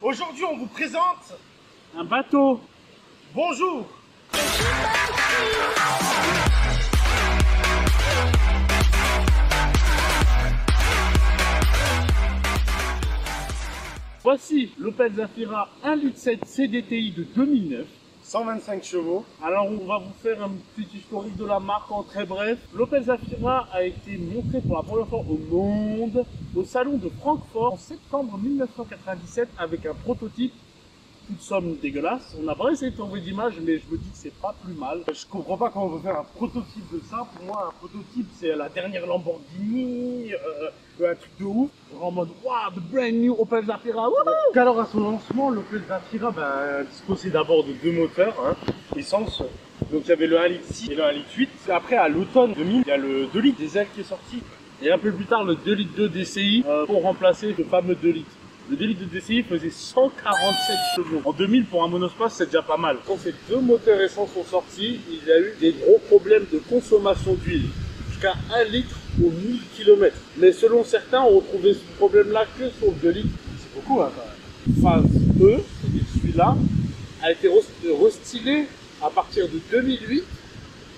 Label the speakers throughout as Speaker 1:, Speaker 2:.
Speaker 1: Aujourd'hui, on vous présente
Speaker 2: un bateau.
Speaker 1: Bonjour.
Speaker 2: Voici l'Opel Zafira 1,7 litre CDTI de 2009.
Speaker 1: 125 chevaux.
Speaker 2: Alors on va vous faire un petit historique de la marque en très bref. L'Opel Zafira a été montré pour la première fois au monde au salon de Francfort en septembre 1997 avec un prototype. Toute somme dégueulasse. On n'a pas essayé de tomber d'image, mais je me dis que c'est pas plus mal.
Speaker 1: Je comprends pas comment on veut faire un prototype de ça. Pour moi, un prototype, c'est la dernière Lamborghini, un truc de ouf.
Speaker 2: En mode, waouh, the brand new Opel Zafira.
Speaker 1: Alors à son lancement, l'Opel Zafira disposait d'abord de deux moteurs, essence. Donc il y avait le 1,6 litre et le 1,8 litre. Après, à l'automne 2000, il y a le 2 litres diesel qui est sorti.
Speaker 2: Et un peu plus tard, le 2 litres 2 DCI pour remplacer le fameux 2 litres. Le 2 litres de DCI faisait 147 chevaux. En 2000, pour un monospace, c'est déjà pas mal. Quand ces deux moteurs essence sont sortis, il y a eu des gros problèmes de consommation d'huile. Jusqu'à 1 litre au 1000 km. Mais selon certains, on retrouvait ce problème-là que sur le 2 litres.
Speaker 1: C'est beaucoup, hein, quand même.
Speaker 2: Phase E, c'est-à-dire celui-là, a été restylé à partir de 2008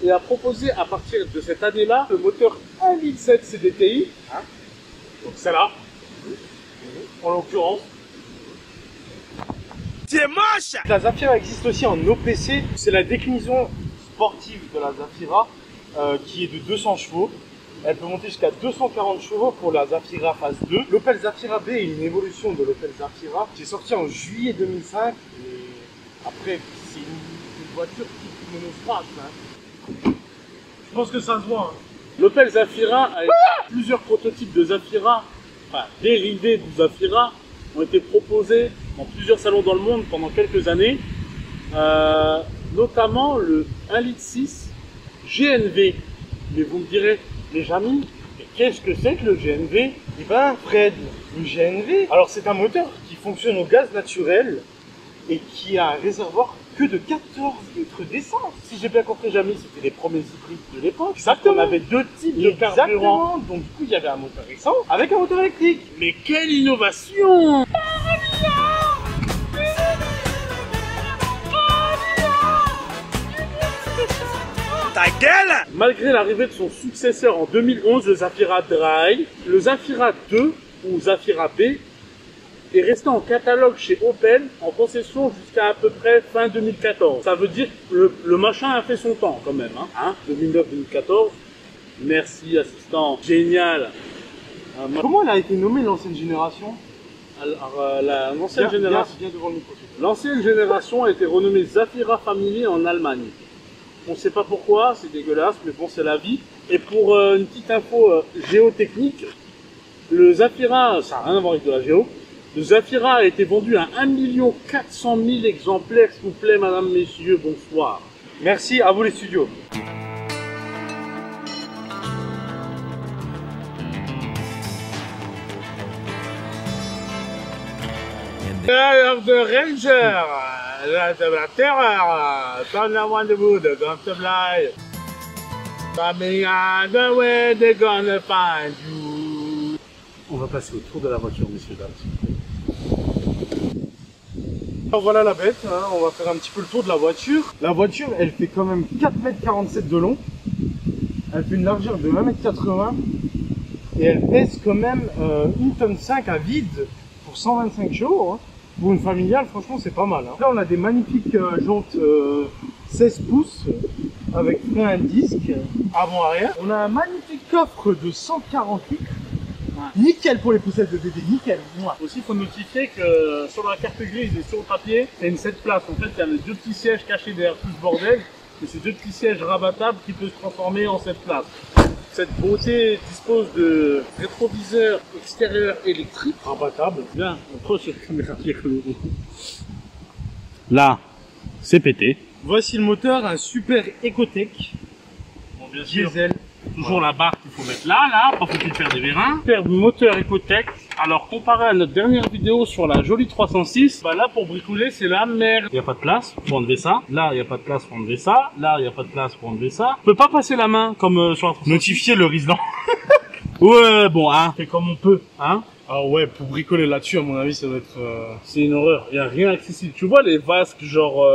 Speaker 2: et a proposé à partir de cette année-là le moteur 1,7 litre CDTI. Donc c'est là. En l'occurrence,
Speaker 1: c'est moche. La Zafira existe aussi en OPC. C'est la déclinaison sportive de la Zafira qui est de 200 chevaux. Elle peut monter jusqu'à 240 chevaux pour la Zafira phase 2. L'Opel Zafira B est une évolution de l'Opel Zafira qui est sortie en juillet 2005. Et après, c'est une voiture type monospace. Je pense que ça se voit.
Speaker 2: L'Opel Zafira a plusieurs prototypes de Zafira. Enfin, dérivés du Zafira ont été proposés dans plusieurs salons dans le monde pendant quelques années, notamment le 1,6 litre GNV. Mais vous me direz, les amis, qu'est-ce que c'est que le GNV?
Speaker 1: Eh ben, Fred, le GNV, alors c'est un moteur qui fonctionne au gaz naturel et qui a un réservoir que de 14 litres d'essence.
Speaker 2: Si j'ai bien compris, Jamy, c'était les premiers hybrides de l'époque.
Speaker 1: Exactement.
Speaker 2: On avait deux types de carburant.
Speaker 1: Donc du coup, il y avait un moteur essence avec un moteur électrique.
Speaker 2: Mais quelle innovation!
Speaker 1: Ta gueule!
Speaker 2: Malgré l'arrivée de son successeur en 2011, le Zafira Dry, le Zafira 2 ou Zafira B est resté en catalogue chez Opel en concession jusqu'à à peu près fin 2014. Ça veut dire que le machin a fait son temps quand même, 2009-2014. Merci assistant, génial.
Speaker 1: Comment elle a été nommée l'ancienne génération?
Speaker 2: Alors l'ancienne génération,
Speaker 1: bien devant le micro.
Speaker 2: l'ancienne génération a été renommée Zafira Family en Allemagne. On ne sait pas pourquoi, c'est dégueulasse, mais bon, c'est la vie. Et pour une petite info géotechnique, le Zafira, ça n'a rien à voir avec de la géo, le Zafira a été vendu à 1 400 000 exemplaires, s'il vous plaît, madame, messieurs, bonsoir.
Speaker 1: Merci, à vous les studios.
Speaker 2: The Ranger, la terreur, turn around the wood, don't fly. Coming on the way, they're gonna find you. On va passer autour de la voiture, messieurs, dames.
Speaker 1: Alors voilà la bête, on va faire un petit peu le tour de la voiture. La voiture, elle fait quand même 4,47 m de long. Elle fait une largeur de 1,80 m. Et elle pèse quand même 1,5 tonne à vide pour 125 chevaux. Pour une familiale, franchement, c'est pas mal. Là, on a des magnifiques jantes 16 pouces avec frein à disque avant-arrière. On a un magnifique coffre de 140 litres. Nickel pour les poussettes de bébé, nickel.
Speaker 2: Aussi, il faut notifier que sur la carte grise et sur le papier, c'est une 7 places. En fait, il y a les deux petits sièges cachés derrière tout ce bordel. Et c'est deux petits sièges rabattables qui peuvent se transformer en 7 places. Cette beauté dispose de rétroviseurs extérieurs électriques.
Speaker 1: Rabattable.
Speaker 2: Bien, on trouve cette caméra. Là, c'est pété.
Speaker 1: Voici le moteur, un super Ecotech.
Speaker 2: Bon, bien sûr.
Speaker 1: Diesel.
Speaker 2: Toujours la barre qu'il faut mettre là, pas faut-il faire des vérins. Super moteur Ecotech. Alors, comparé à notre dernière vidéo sur la jolie 306, bah là, pour bricoler, c'est la merde. Il n'y a pas de place pour enlever ça. Là, il n'y a pas de place pour enlever ça. Là, il n'y a pas de place pour enlever ça. On peut pas passer la main comme sur la 306.
Speaker 1: Notifier le résident.
Speaker 2: Ouais, bon, hein, fait comme on peut, hein.
Speaker 1: Ah ouais, pour bricoler là-dessus, à mon avis, ça doit être...
Speaker 2: C'est une horreur, il n'y a rien accessible. Tu vois les vasques genre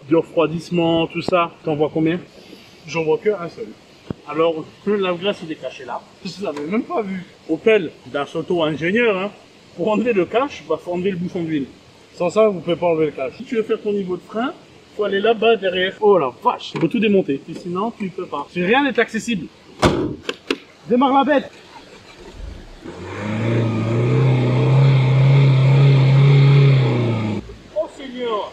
Speaker 2: de refroidissement, tout ça, t'en vois combien?
Speaker 1: J'en vois que un seul.
Speaker 2: Alors, le lave-glace il est caché là.
Speaker 1: Je l'avais même pas vu.
Speaker 2: Opel, d'un auto-ingénieur, hein. Pour enlever le cache, bah faut enlever le bouchon d'huile.
Speaker 1: Sans ça, vous pouvez pas enlever le cache.
Speaker 2: Si tu veux faire ton niveau de frein, faut aller là-bas derrière.
Speaker 1: Oh la vache.
Speaker 2: Il faut tout démonter, sinon tu ne peux pas. Si rien n'est accessible.
Speaker 1: Démarre la bête.
Speaker 2: Oh Seigneur.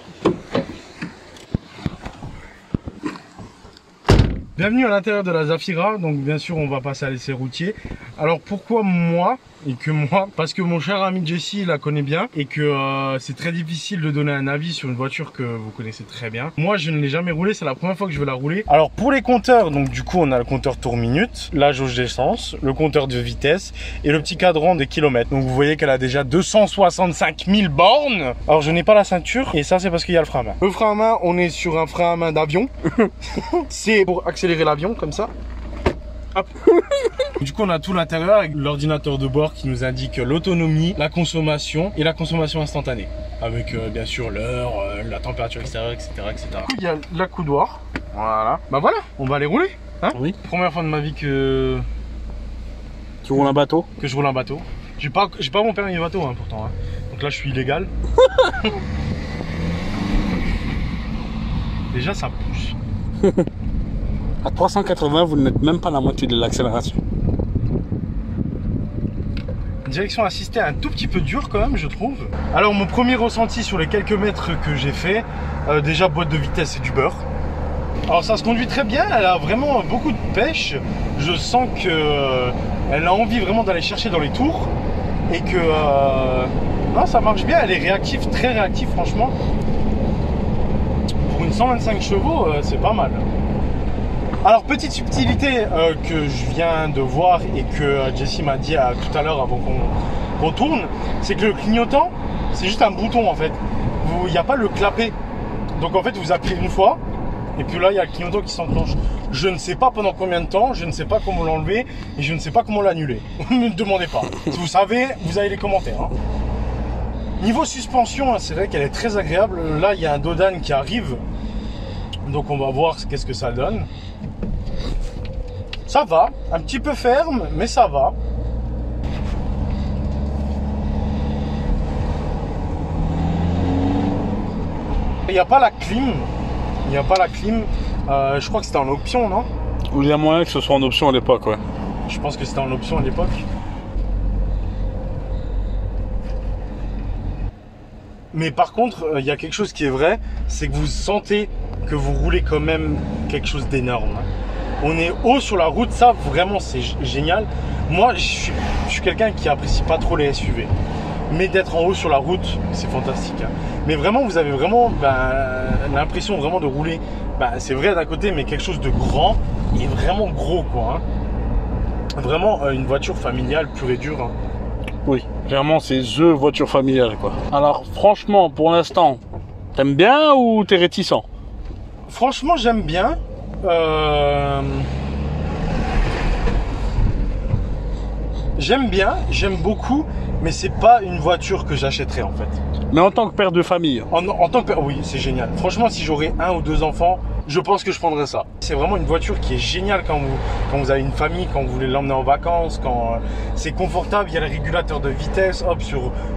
Speaker 1: Bienvenue à l'intérieur de la Zafira, donc bien sûr on va passer à l'essai routier. Alors pourquoi moi et que moi? Parce que mon cher ami Jesse la connaît bien et que c'est très difficile de donner un avis sur une voiture que vous connaissez très bien. Moi je ne l'ai jamais roulée, c'est la première fois que je vais la rouler. Alors pour les compteurs, donc du coup on a le compteur tour minute, la jauge d'essence, le compteur de vitesse et le petit cadran des kilomètres. Donc vous voyez qu'elle a déjà 265 000 bornes. Alors je n'ai pas la ceinture et ça c'est parce qu'il y a le frein à main. Le frein à main, on est sur un frein à main d'avion. C'est pour accélérer l'avion comme ça. Hop. Du coup on a tout l'intérieur avec l'ordinateur de bord qui nous indique l'autonomie, la consommation et la consommation instantanée avec bien sûr l'heure, la température extérieure, etc., etc. Il y a la coudoir, voilà. Bah voilà, on va aller rouler, hein. Oui. Première fois de ma vie que
Speaker 2: tu roules un bateau.
Speaker 1: Que je roule un bateau. J'ai pas mon permis de bateau hein, pourtant hein. Donc là je suis illégal. Déjà ça pousse.
Speaker 2: À 380, vous n'êtes même pas la moitié de l'accélération.
Speaker 1: Direction assistée un tout petit peu dur quand même, je trouve. Alors mon premier ressenti sur les quelques mètres que j'ai fait, déjà boîte de vitesse c'est du beurre. Alors ça se conduit très bien, elle a vraiment beaucoup de pêche. Je sens que elle a envie vraiment d'aller chercher dans les tours et que non, ça marche bien. Elle est réactive, très réactive franchement. Pour une 125 chevaux, c'est pas mal. Alors petite subtilité que je viens de voir et que Jesse m'a dit tout à l'heure avant qu'on tourne, c'est que le clignotant c'est juste un bouton en fait. Il n'y a pas le clapet. Donc en fait vous appuyez une fois et puis là il y a le clignotant qui s'enclenche. Je ne sais pas pendant combien de temps, je ne sais pas comment l'enlever et je ne sais pas comment l'annuler. Ne me demandez pas. Si vous savez, vous avez les commentaires. Hein. Niveau suspension, c'est vrai qu'elle est très agréable. Là il y a un dodan qui arrive. Donc on va voir qu'est-ce que ça donne. Ça va, un petit peu ferme, mais ça va. Il n'y a pas la clim. Il n'y a pas la clim. Je crois que c'était en option, non?
Speaker 2: Ou il y a moyen que ce soit en option à l'époque, ouais.
Speaker 1: Je pense que c'était en option à l'époque. Mais par contre, il y a quelque chose qui est vrai, c'est que vous sentez que vous roulez quand même quelque chose d'énorme. On est haut sur la route, ça vraiment c'est génial. Moi je suis quelqu'un qui apprécie pas trop les SUV. Mais d'être en haut sur la route, c'est fantastique. Hein. Mais vraiment, vous avez vraiment l'impression vraiment de rouler. C'est vrai d'un côté, mais quelque chose de grand et vraiment gros quoi. Hein. Vraiment une voiture familiale pure et dure. Hein.
Speaker 2: Oui, clairement c'est THE voiture familiale quoi. Alors franchement, pour l'instant, t'aimes bien ou t'es réticent?
Speaker 1: Franchement, j'aime bien. J'aime bien, j'aime beaucoup, mais c'est pas une voiture que j'achèterais en fait.
Speaker 2: Mais en tant que père de famille?
Speaker 1: En tant que père, oui, c'est génial. Franchement, si j'aurais 1 ou 2 enfants, je pense que je prendrais ça. C'est vraiment une voiture qui est géniale quand vous avez une famille, quand vous voulez l'emmener en vacances, quand c'est confortable. Il y a le régulateur de vitesse, hop,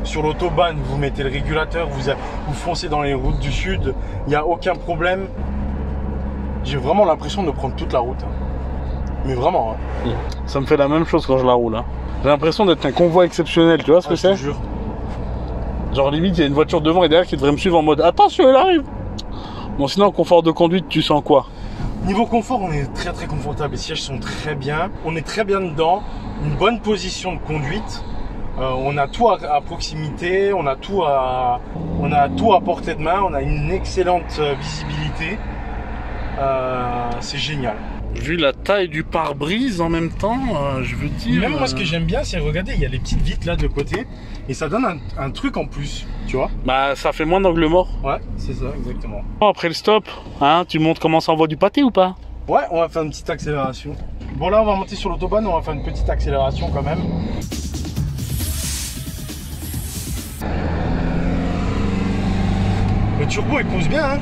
Speaker 1: sur l'autobahn, vous mettez le régulateur, vous foncez dans les routes du sud, il n'y a aucun problème. J'ai vraiment l'impression de prendre toute la route. Mais vraiment. Hein.
Speaker 2: Ça me fait la même chose quand je la roule. Hein. J'ai l'impression d'être un convoi exceptionnel, tu vois ce que c'est?
Speaker 1: Je te jure.
Speaker 2: Genre limite, il y a une voiture devant et derrière qui devrait me suivre en mode attention, elle arrive. Bon, sinon, confort de conduite, tu sens quoi?
Speaker 1: Niveau confort, on est très très confortable. Les sièges sont très bien. On est très bien dedans. Une bonne position de conduite. On a tout à proximité. On a tout à portée de main. On a une excellente visibilité. C'est génial.
Speaker 2: Vu la taille du pare-brise en même temps, je veux dire...
Speaker 1: Même moi ce que j'aime bien c'est, regardez, il y a les petites vitres là de côté et ça donne un truc en plus, tu vois.
Speaker 2: Bah ça fait moins d'angle mort.
Speaker 1: Ouais, c'est ça, exactement.
Speaker 2: Après le stop, hein, tu montres comment ça envoie du pâté ou pas?
Speaker 1: Ouais, on va faire une petite accélération. Bon là on va monter sur l'autobahn, on va faire une petite accélération quand même. Le turbo il pousse bien, hein.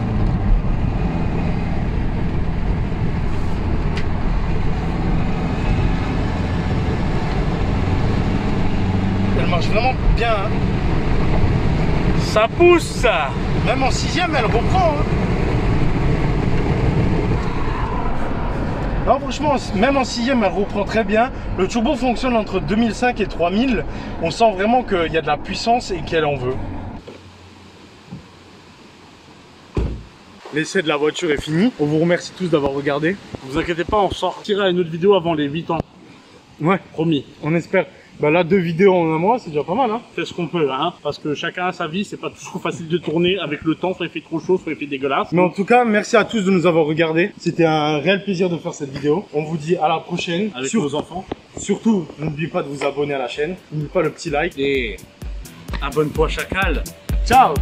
Speaker 1: Elle marche vraiment bien, hein.
Speaker 2: Ça pousse ça.
Speaker 1: Même en 6ème, elle reprend, hein. Non, franchement, même en 6ème, elle reprend très bien. Le turbo fonctionne entre 2005 et 3000. On sent vraiment qu'il y a de la puissance et qu'elle en veut. L'essai de la voiture est fini. On vous remercie tous d'avoir regardé.
Speaker 2: Vous inquiétez pas, on sortira une autre vidéo avant les 8 ans.
Speaker 1: Ouais,
Speaker 2: Promis.
Speaker 1: on espère. Bah là, 2 vidéos en un mois, c'est déjà pas mal, hein.
Speaker 2: Fait ce qu'on peut, hein. Parce que chacun a sa vie, c'est pas toujours facile de tourner avec le temps, soit il fait trop chaud, soit il fait dégueulasse.
Speaker 1: Mais en tout cas, merci à tous de nous avoir regardés. C'était un réel plaisir de faire cette vidéo. On vous dit à la prochaine.
Speaker 2: Avec nos enfants.
Speaker 1: Surtout, n'oubliez pas de vous abonner à la chaîne. N'oubliez pas le petit like.
Speaker 2: Et abonne-toi chacal.
Speaker 1: Ciao!